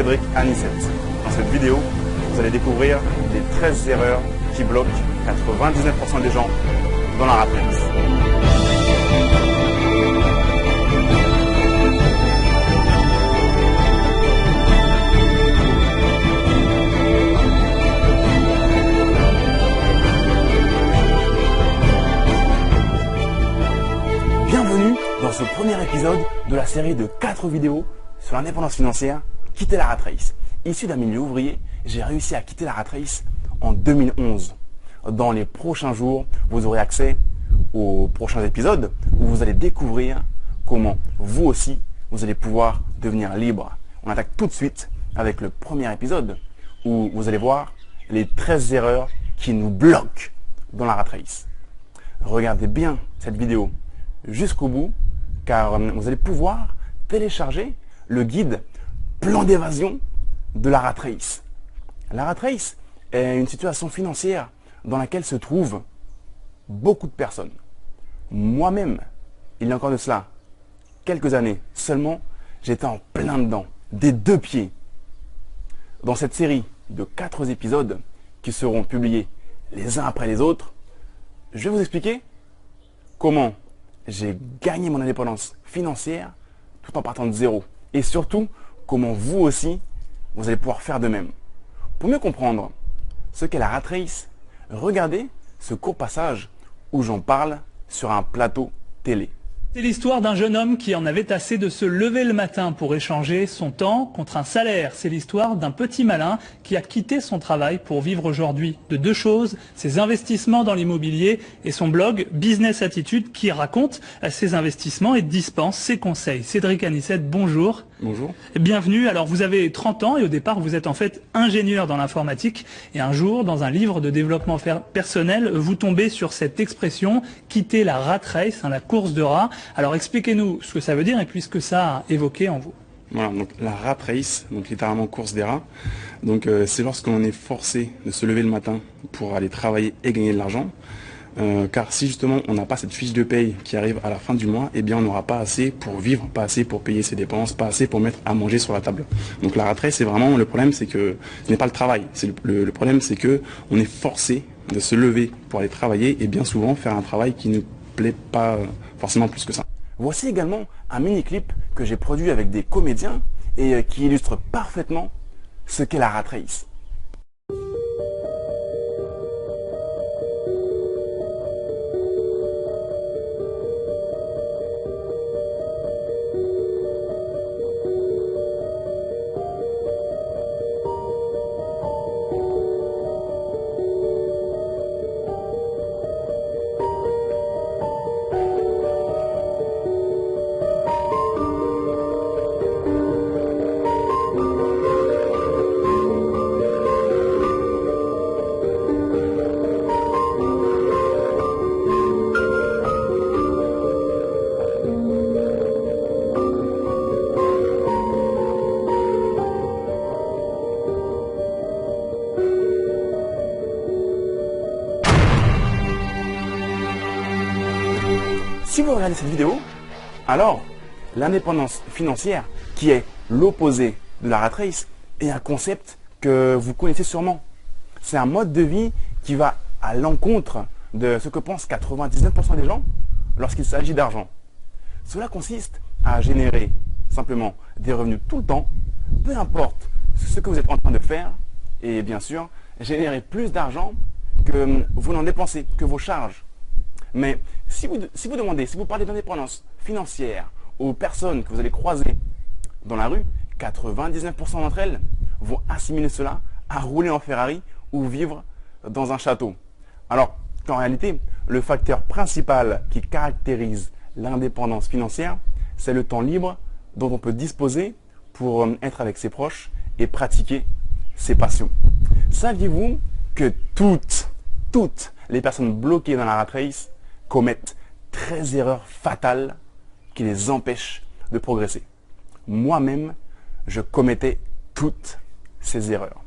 Cédric Anissette. Dans cette vidéo, vous allez découvrir les 13 erreurs qui bloquent 99% des gens dans la rat race. Bienvenue dans ce premier épisode de la série de 4 vidéos sur l'indépendance financière, quitter la rat race. Issu d'un milieu ouvrier, j'ai réussi à quitter la rat race en 2011. Dans les prochains jours, vous aurez accès aux prochains épisodes où vous allez découvrir comment vous aussi, vous allez pouvoir devenir libre. On attaque tout de suite avec le premier épisode où vous allez voir les 13 erreurs qui nous bloquent dans la rat race. Regardez bien cette vidéo jusqu'au bout car vous allez pouvoir télécharger le guide plan d'évasion de la rat race. La rat race est une situation financière dans laquelle se trouvent beaucoup de personnes. Moi-même, il y a encore de cela quelques années seulement, j'étais en plein dedans, des deux pieds. Dans cette série de 4 épisodes qui seront publiés les uns après les autres, je vais vous expliquer comment j'ai gagné mon indépendance financière tout en partant de zéro. Et surtout, comment vous aussi, vous allez pouvoir faire de même. Pour mieux comprendre ce qu'est la rat race, regardez ce court passage où j'en parle sur un plateau télé. C'est l'histoire d'un jeune homme qui en avait assez de se lever le matin pour échanger son temps contre un salaire. C'est l'histoire d'un petit malin qui a quitté son travail pour vivre aujourd'hui de deux choses, ses investissements dans l'immobilier et son blog Business Attitude qui raconte ses investissements et dispense ses conseils. Cédric Anissette, bonjour. Bonjour. Bienvenue. Alors vous avez 30 ans et au départ vous êtes en fait ingénieur dans l'informatique et un jour dans un livre de développement personnel vous tombez sur cette expression quitter la rat race, la course de rats. Alors expliquez-nous ce que ça veut dire et puis ce que ça a évoqué en vous. Voilà, donc la rat race, donc littéralement course des rats. Donc c'est lorsqu'on est forcé de se lever le matin pour aller travailler et gagner de l'argent. Car si justement on n'a pas cette fiche de paye qui arrive à la fin du mois, eh bien on n'aura pas assez pour vivre, pas assez pour payer ses dépenses, pas assez pour mettre à manger sur la table. Donc la rat race, c'est vraiment le problème, c'est que ce n'est pas le travail. Le problème, c'est que on est forcé de se lever pour aller travailler et bien souvent faire un travail qui ne plaît pas forcément plus que ça. Voici également un mini-clip que j'ai produit avec des comédiens et qui illustre parfaitement ce qu'est la rat race. Si vous regardez cette vidéo, alors l'indépendance financière, qui est l'opposé de la rat race, est un concept que vous connaissez sûrement. C'est un mode de vie qui va à l'encontre de ce que pensent 99% des gens lorsqu'il s'agit d'argent. Cela consiste à générer simplement des revenus tout le temps, peu importe ce que vous êtes en train de faire, et bien sûr, générer plus d'argent que vous n'en dépensez, que vos charges. Mais si vous parlez d'indépendance financière aux personnes que vous allez croiser dans la rue, 99% d'entre elles vont assimiler cela à rouler en Ferrari ou vivre dans un château. Alors qu'en réalité, le facteur principal qui caractérise l'indépendance financière, c'est le temps libre dont on peut disposer pour être avec ses proches et pratiquer ses passions. Saviez-vous que toutes les personnes bloquées dans la rat race commettent 13 erreurs fatales qui les empêchent de progresser? Moi-même, je commettais toutes ces erreurs.